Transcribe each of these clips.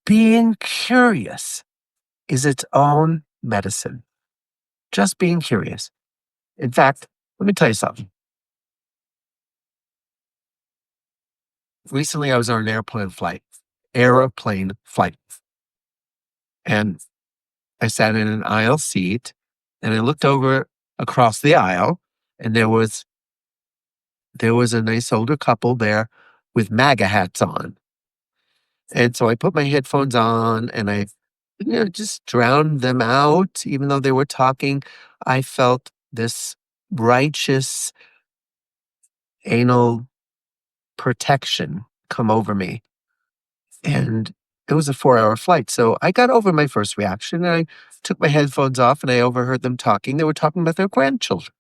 being curious is its own medicine. Just being curious. In fact, let me tell you something. Recently, I was on an airplane flight, and I sat in an aisle seat, and I looked over across the aisle, and there was a nice older couple there with MAGA hats on. And so I put my headphones on, and I just drowned them out. Even though they were talking, I felt this righteous anal protection come over me. And it was a 4-hour flight. So I got over my first reaction, and I took my headphones off, and I overheard them talking. They were talking about their grandchildren.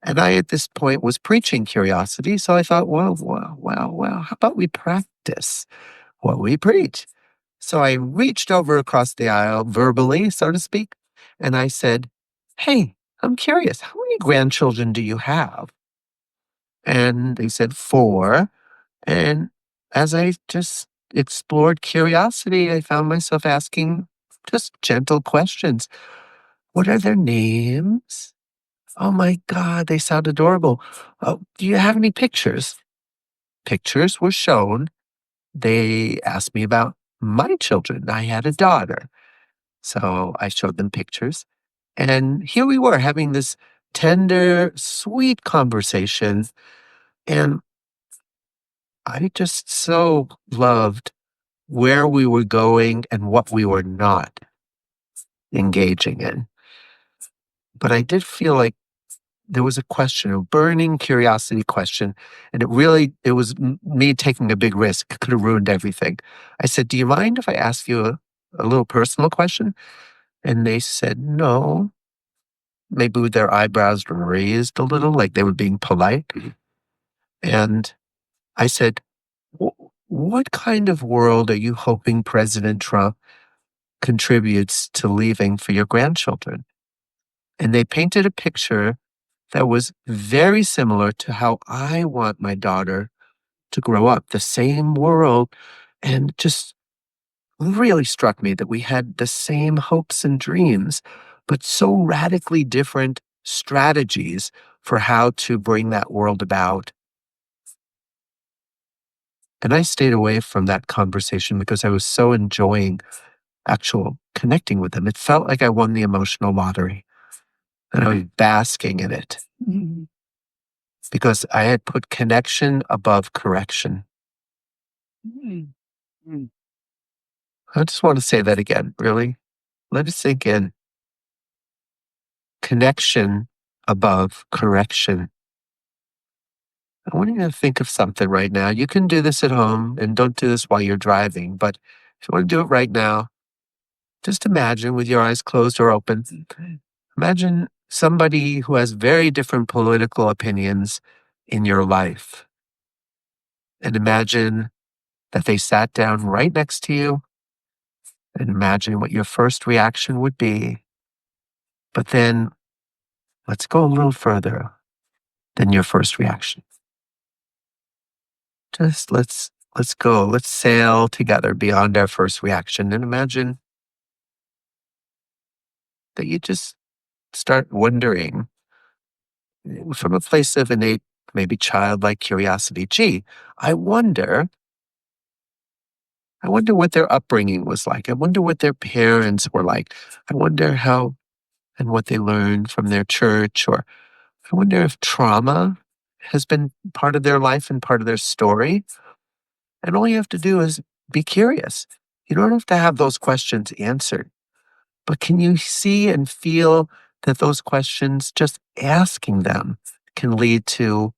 And I, at this point, was preaching curiosity. So I thought, well, how about we practice what we preach? So I reached over across the aisle, verbally, so to speak, and I said, "Hey, I'm curious, how many grandchildren do you have?" And they said, "4." And as I just explored curiosity, I found myself asking just gentle questions. What are their names? Oh my God, they sound adorable. Oh, do you have any pictures? Pictures were shown. They asked me about my children. I had a daughter. So I showed them pictures. And here we were having this tender, sweet conversation. And I just so loved where we were going and what we were not engaging in. But I did feel like there was a question, a burning curiosity question, and it was me taking a big risk. It could have ruined everything. I said, "Do you mind if I ask you a little personal question?" And they said, "No." Maybe with their eyebrows raised a little, like they were being polite. And I said, What kind of world are you hoping President Trump contributes to leaving for your grandchildren?" And they painted a picture that was very similar to how I want my daughter to grow up, the same world. And just really struck me that we had the same hopes and dreams, but so radically different strategies for how to bring that world about. And I stayed away from that conversation because I was so enjoying actual connecting with them. It felt like I won the emotional lottery, and I was basking in it because I had put connection above correction. I just want to say that again, really. Let it sink in. Connection above correction. I want you to think of something right now. You can do this at home, and don't do this while you're driving, but if you want to do it right now, just imagine with your eyes closed or open. Imagine somebody who has very different political opinions in your life. And imagine that they sat down right next to you, and imagine what your first reaction would be. But then let's go a little further than your first reaction. Just let's go. Let's sail together beyond our first reaction, and imagine that you just start wondering from a place of innate, maybe childlike curiosity. Gee, I wonder what their upbringing was like. I wonder what their parents were like. I wonder how and what they learned from their church, or I wonder if trauma has been part of their life and part of their story. And all you have to do is be curious. You don't have to have those questions answered. But can you see and feel that those questions, just asking them, can lead to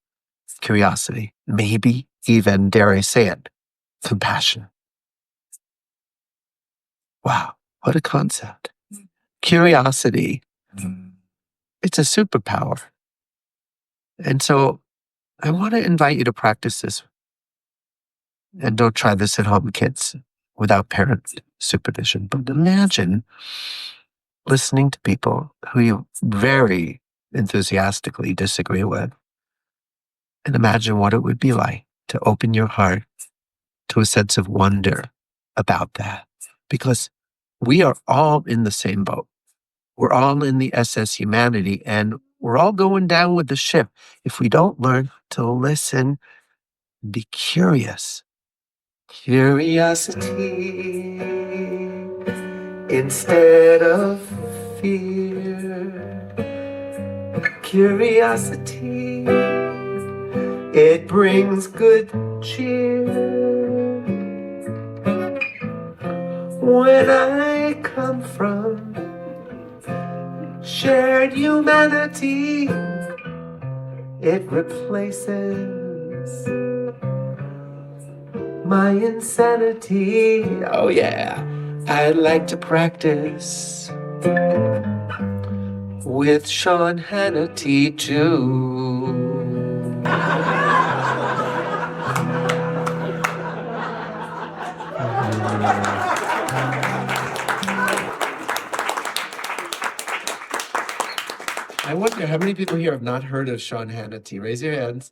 curiosity? Maybe even, dare I say it, compassion. Wow, what a concept. Curiosity, it's a superpower. And so I want to invite you to practice this. And don't try this at home, kids, without parent supervision. But imagine listening to people who you very enthusiastically disagree with, and imagine what it would be like to open your heart to a sense of wonder about that because we are all in the same boat. We're all in the SS humanity and we're all going down with the ship if we don't learn to listen, be curious. Curiosity instead of fear. Curiosity, it brings good cheer. When I come from shared humanity, it replaces my insanity. Oh yeah, I'd like to practice with Sean Hannity too. I wonder how many people here have not heard of Sean Hannity? Raise your hands.